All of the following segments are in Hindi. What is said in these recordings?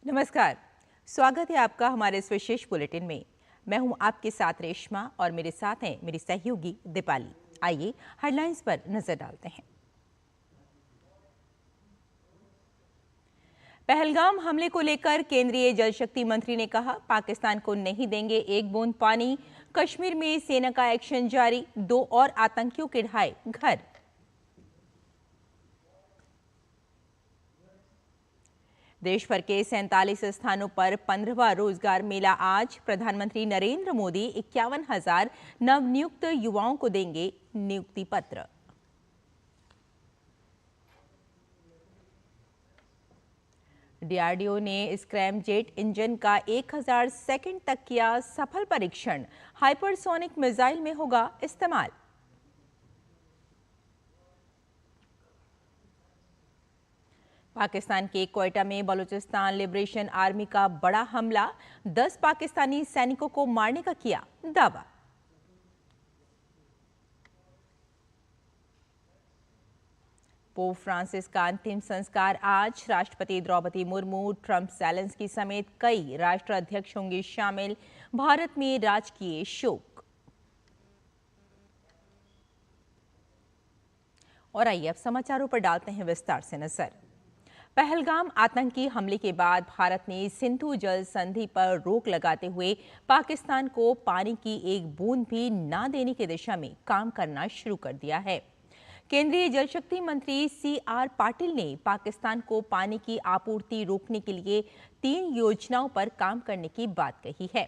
नमस्कार, स्वागत है आपका हमारे इस विशेष बुलेटिन में। मैं हूं आपके साथ रेशमा और मेरे साथ हैं मेरी सहयोगी दीपाली। आइए हेडलाइंस पर नजर डालते हैं। पहलगाम हमले को लेकर केंद्रीय जल शक्ति मंत्री ने कहा, पाकिस्तान को नहीं देंगे एक बूंद पानी। कश्मीर में सेना का एक्शन जारी, 2 और आतंकियों के ढाए घर। देश भर के 47 स्थानों पर 15वां रोजगार मेला आज। प्रधानमंत्री नरेंद्र मोदी 51,000 नवनियुक्त युवाओं को देंगे नियुक्ति पत्र। डीआरडीओ ने स्क्रैमजेट इंजन का 1000 सेकंड तक किया सफल परीक्षण। हाइपरसोनिक मिसाइल में होगा इस्तेमाल। पाकिस्तान के क्वेटा में बलूचिस्तान लिबरेशन आर्मी का बड़ा हमला, 10 पाकिस्तानी सैनिकों को मारने का किया दावा। पोप फ्रांसिस का अंतिम संस्कार आज। राष्ट्रपति द्रौपदी मुर्मू, ट्रंप, ज़ेलेंस्की समेत कई राष्ट्राध्यक्ष होंगे शामिल। भारत में राजकीय शोक। और आइए अब समाचारों पर डालते हैं विस्तार से नजर। पहलगाम आतंकी हमले के बाद भारत ने सिंधु जल संधि पर रोक लगाते हुए पाकिस्तान को पानी की एक बूंद भी ना देने की दिशा में काम करना शुरू कर दिया है। केंद्रीय जल शक्ति मंत्री CR पाटिल ने पाकिस्तान को पानी की आपूर्ति रोकने के लिए 3 योजनाओं पर काम करने की बात कही है।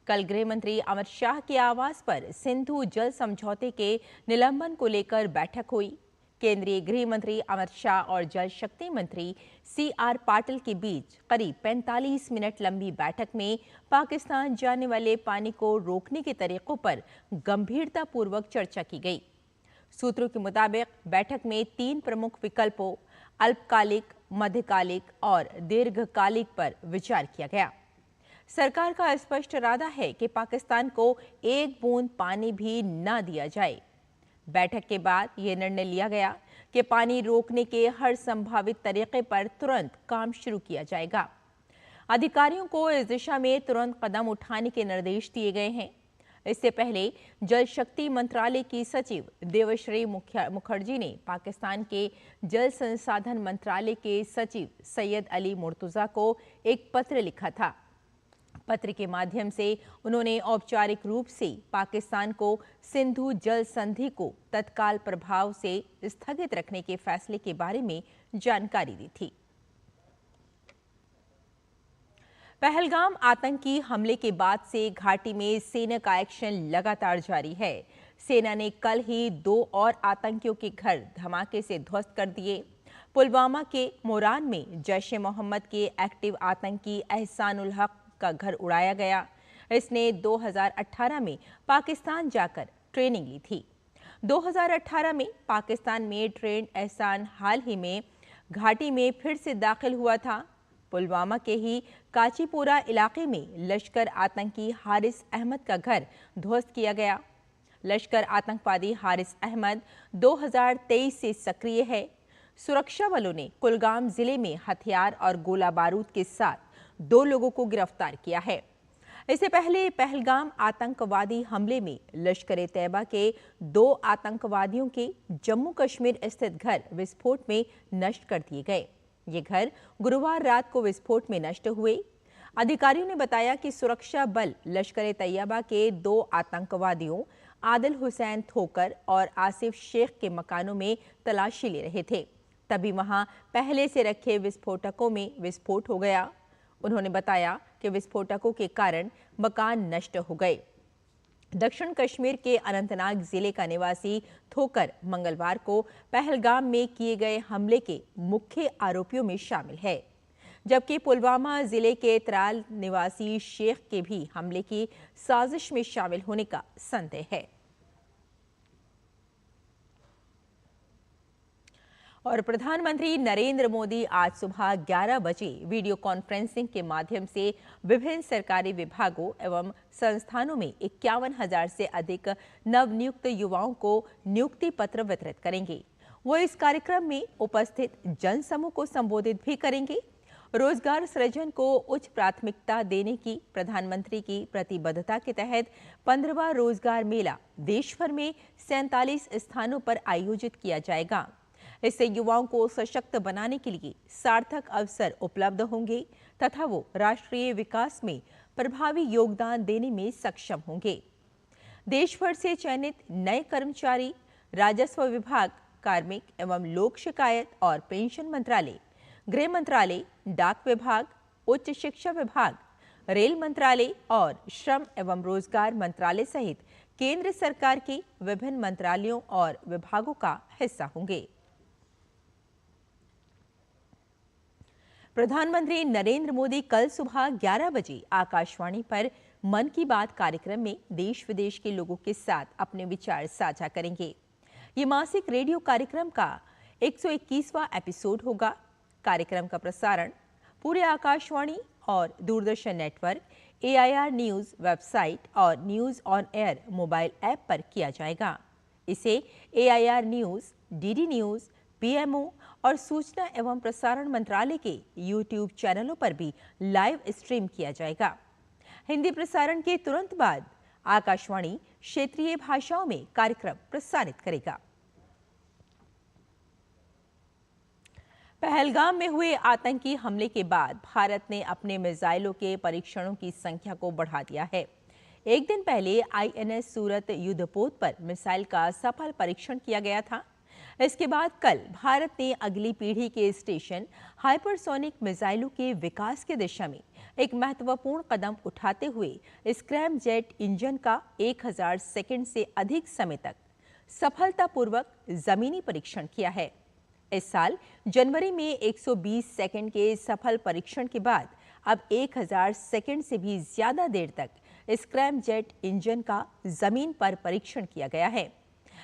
कल गृह मंत्री अमित शाह के आवास पर सिंधु जल समझौते के निलंबन को लेकर बैठक हुई। केंद्रीय गृह मंत्री अमित शाह और जल शक्ति मंत्री CR पाटिल के बीच करीब 45 मिनट लंबी बैठक में पाकिस्तान जाने वाले पानी को रोकने के तरीकों पर गंभीरतापूर्वक चर्चा की गई। सूत्रों के मुताबिक बैठक में 3 प्रमुख विकल्पों अल्पकालिक, मध्यकालिक और दीर्घकालिक पर विचार किया गया। सरकार का स्पष्ट इरादा है कि पाकिस्तान को एक बूंद पानी भी न दिया जाए। बैठक के बाद यह निर्णय लिया गया कि पानी रोकने के हर संभावित तरीके पर तुरंत काम शुरू किया जाएगा। अधिकारियों को इस दिशा में तुरंत कदम उठाने के निर्देश दिए गए हैं। इससे पहले जल शक्ति मंत्रालय की सचिव देवश्री मुखर्जी ने पाकिस्तान के जल संसाधन मंत्रालय के सचिव सैयद अली मुर्तजा को एक पत्र लिखा था। पत्र के माध्यम से उन्होंने औपचारिक रूप से पाकिस्तान को सिंधु जल संधि को तत्काल प्रभाव से स्थगित रखने के फैसले के बारे में जानकारी दी थी। पहलगाम आतंकी हमले के बाद से घाटी में सेना का एक्शन लगातार जारी है। सेना ने कल ही 2 और आतंकियों के घर धमाके से ध्वस्त कर दिए। पुलवामा के मोरान में जैश-ए-मोहम्मद के एक्टिव आतंकी एहसान उल हक का घर उड़ाया गया। इसने 2018 में पाकिस्तान जाकर ट्रेनिंग ली थी। 2018 में पाकिस्तान में ट्रेंड एहसान हाल ही में घाटी में फिर से दाखिल हुआ था। पुलवामा के ही काचीपुरा इलाके में लश्कर आतंकी हारिस अहमद का घर ध्वस्त किया गया। लश्कर आतंकवादी हारिस अहमद 2023 से सक्रिय है। सुरक्षा बलों ने कुलगाम जिले में हथियार और गोला बारूद के साथ 2 लोगों को गिरफ्तार किया है। इससे पहले पहलगाम आतंकवादी हमले में लश्कर-ए-तैयबा के 2 आतंकवादियों के जम्मू कश्मीर स्थित घर विस्फोट में नष्ट कर दिए गए। ये घर गुरुवार रात को विस्फोट में नष्ट हुए। अधिकारियों ने बताया कि सुरक्षा बल लश्कर-ए-तैयबा के 2 आतंकवादियों आदिल हुसैन थोकर और आसिफ शेख के मकानों में तलाशी ले रहे थे। तभी वहां पहले से रखे विस्फोटकों में विस्फोट हो गया। उन्होंने बताया कि विस्फोटकों के कारण मकान नष्ट हो गए। दक्षिण कश्मीर के अनंतनाग जिले का निवासी थोकर मंगलवार को पहलगाम में किए गए हमले के मुख्य आरोपियों में शामिल है, जबकि पुलवामा जिले के त्राल निवासी शेख के भी हमले की साजिश में शामिल होने का संदेह है। और प्रधानमंत्री नरेंद्र मोदी आज सुबह 11 बजे वीडियो कॉन्फ्रेंसिंग के माध्यम से विभिन्न सरकारी विभागों एवं संस्थानों में 51,000 से अधिक नवनियुक्त युवाओं को नियुक्ति पत्र वितरित करेंगे। वो इस कार्यक्रम में उपस्थित जनसमूह को संबोधित भी करेंगे। रोजगार सृजन को उच्च प्राथमिकता देने की प्रधानमंत्री की प्रतिबद्धता के तहत 15वां रोजगार मेला देश भर में 47 स्थानों पर आयोजित किया जाएगा। इससे युवाओं को सशक्त बनाने के लिए सार्थक अवसर उपलब्ध होंगे तथा वो राष्ट्रीय विकास में प्रभावी योगदान देने में सक्षम होंगे। देश भर से चयनित नए कर्मचारी राजस्व विभाग, कार्मिक एवं लोक शिकायत और पेंशन मंत्रालय, गृह मंत्रालय, डाक विभाग, उच्च शिक्षा विभाग, रेल मंत्रालय और श्रम एवं रोजगार मंत्रालय सहित केंद्र सरकार के विभिन्न मंत्रालयों और विभागों का हिस्सा होंगे। प्रधानमंत्री नरेंद्र मोदी कल सुबह 11 बजे आकाशवाणी पर मन की बात कार्यक्रम में देश विदेश के लोगों के साथ अपने विचार साझा करेंगे। ये मासिक रेडियो कार्यक्रम का 121वां एपिसोड होगा। कार्यक्रम का प्रसारण पूरे आकाशवाणी और Doordarshan network, AIR news website और news on air mobile app पर किया जाएगा। इसे AIR news, DD news, PMO और सूचना एवं प्रसारण मंत्रालय के YouTube चैनलों पर भी लाइव स्ट्रीम किया जाएगा। हिंदी प्रसारण के तुरंत बाद आकाशवाणी क्षेत्रीय भाषाओं में कार्यक्रम प्रसारित करेगा। पहलगाम में हुए आतंकी हमले के बाद भारत ने अपने मिसाइलों के परीक्षणों की संख्या को बढ़ा दिया है। एक दिन पहले INS सूरत युद्धपोत पर मिसाइल का सफल परीक्षण किया गया था। इसके बाद कल भारत ने अगली पीढ़ी के स्टेशन हाइपरसोनिक मिसाइलों के विकास की दिशा में एक महत्वपूर्ण कदम उठाते हुए स्क्रैम जेट इंजन का 1000 सेकंड से अधिक समय तक सफलतापूर्वक जमीनी परीक्षण किया है। इस साल जनवरी में 120 सेकंड के सफल परीक्षण के बाद अब 1000 सेकंड से भी ज्यादा देर तक स्क्रैम जेट इंजन का जमीन पर परीक्षण किया गया है।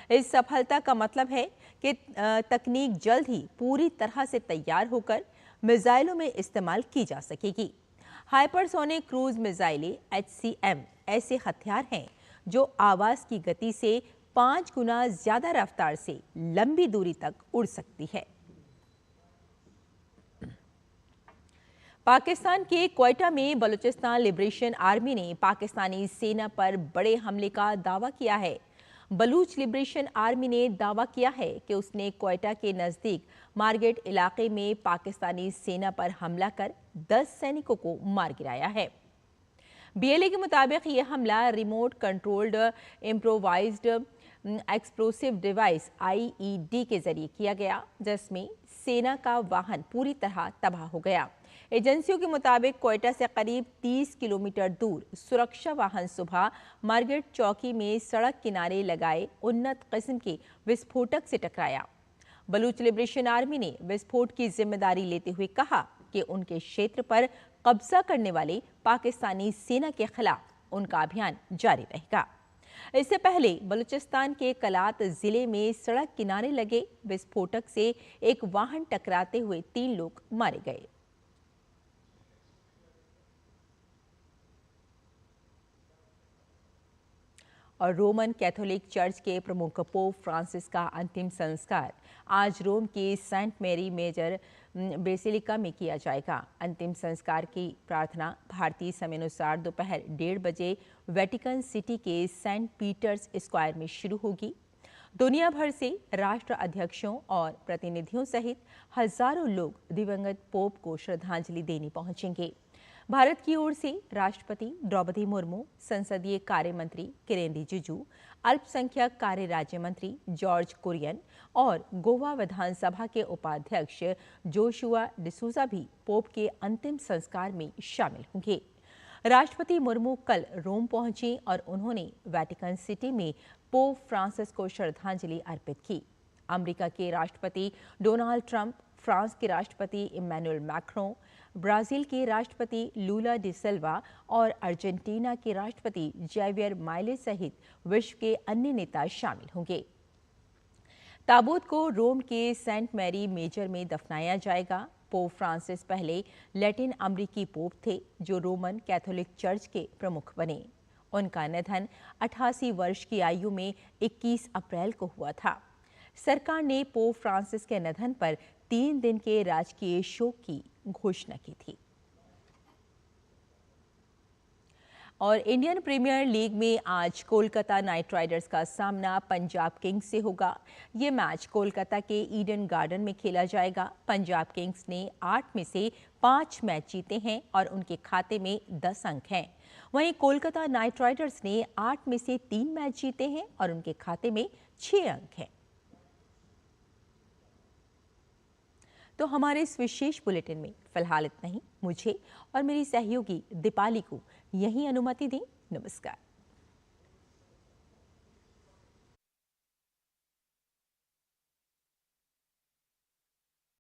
इस सफलता का मतलब है कि तकनीक जल्द ही पूरी तरह से तैयार होकर मिसाइलों में इस्तेमाल की जा सकेगी। हाइपरसोनिक क्रूज मिसाइलें HCM ऐसे हथियार हैं जो आवाज की गति से 5 गुना ज्यादा रफ्तार से लंबी दूरी तक उड़ सकती है। पाकिस्तान के क्वेटा में बलूचिस्तान लिबरेशन आर्मी ने पाकिस्तानी सेना पर बड़े हमले का दावा किया है। बलूच लिबरेशन आर्मी ने दावा किया है कि उसने क्वेटा के नजदीक मार्गेट इलाके में पाकिस्तानी सेना पर हमला कर 10 सैनिकों को मार गिराया है। BLA के मुताबिक यह हमला remote controlled improvised explosive device IED के जरिए किया गया, जिसमें सेना का वाहन पूरी तरह तबाह हो गया। एजेंसियों के मुताबिक क्वेटा से करीब 30 किलोमीटर दूर सुरक्षा वाहन सुबह मार्गेट चौकी में सड़क किनारे लगाए उन्नत किस्म के विस्फोटक से टकराया। बलूच लिबरेशन आर्मी ने विस्फोट की जिम्मेदारी लेते हुए कहा कि उनके क्षेत्र पर कब्जा करने वाले पाकिस्तानी सेना के खिलाफ उनका अभियान जारी रहेगा। इससे पहले बलूचिस्तान के कलात जिले में सड़क किनारे लगे विस्फोटक से एक वाहन टकराते हुए 3 लोग मारे गए। और रोमन कैथोलिक चर्च के प्रमुख पोप फ्रांसिस का अंतिम संस्कार आज रोम के सेंट मैरी मेजर बेसिलिका में किया जाएगा। अंतिम संस्कार की प्रार्थना भारतीय समय अनुसार दोपहर 1:30 बजे वेटिकन सिटी के सेंट पीटर्स स्क्वायर में शुरू होगी। दुनिया भर से राष्ट्र अध्यक्षों और प्रतिनिधियों सहित हजारों लोग दिवंगत पोप को श्रद्धांजलि देने पहुंचेंगे। भारत की ओर से राष्ट्रपति द्रौपदी मुर्मू, संसदीय कार्य मंत्री किरेन रिजिजू, अल्पसंख्यक कार्य राज्य मंत्री जॉर्ज कुरियन और गोवा विधानसभा के उपाध्यक्ष जोशुआ डिसूजा भी पोप के अंतिम संस्कार में शामिल होंगे। राष्ट्रपति मुर्मू कल रोम पहुंची और उन्होंने वेटिकन सिटी में पोप फ्रांसिस को श्रद्धांजलि अर्पित की। अमेरिका के राष्ट्रपति डोनाल्ड ट्रंप, फ्रांस के राष्ट्रपति इमैनुअल मैक्रों, ब्राजील के राष्ट्रपति लूला डी सिल्वा और अर्जेंटीना के राष्ट्रपति जैवियर माइले सहित विश्व के अन्य नेता शामिल होंगे। ताबूत को रोम के सेंट मैरी मेजर में दफनाया जाएगा। पोप फ्रांसिस पहले लैटिन अमेरिकी पोप थे जो रोमन कैथोलिक चर्च के प्रमुख बने। उनका निधन 88 वर्ष की आयु में 21 अप्रैल को हुआ था। सरकार ने पोप फ्रांसिस के निधन पर 3 दिन के राजकीय शोक की घोषणा की थी। और इंडियन प्रीमियर लीग में आज कोलकाता नाइट राइडर्स का सामना पंजाब किंग्स से होगा। ये मैच कोलकाता के ईडन गार्डन में खेला जाएगा। पंजाब किंग्स ने 8 में से 5 मैच जीते हैं और उनके खाते में 10 अंक हैं। वहीं कोलकाता नाइट राइडर्स ने 8 में से 3 मैच जीते हैं और उनके खाते में 6 अंक हैं। तो हमारे इस विशेष बुलेटिन में फिलहाल इतना ही। मुझे और मेरी सहयोगी दीपाली को यही अनुमति दें। नमस्कार।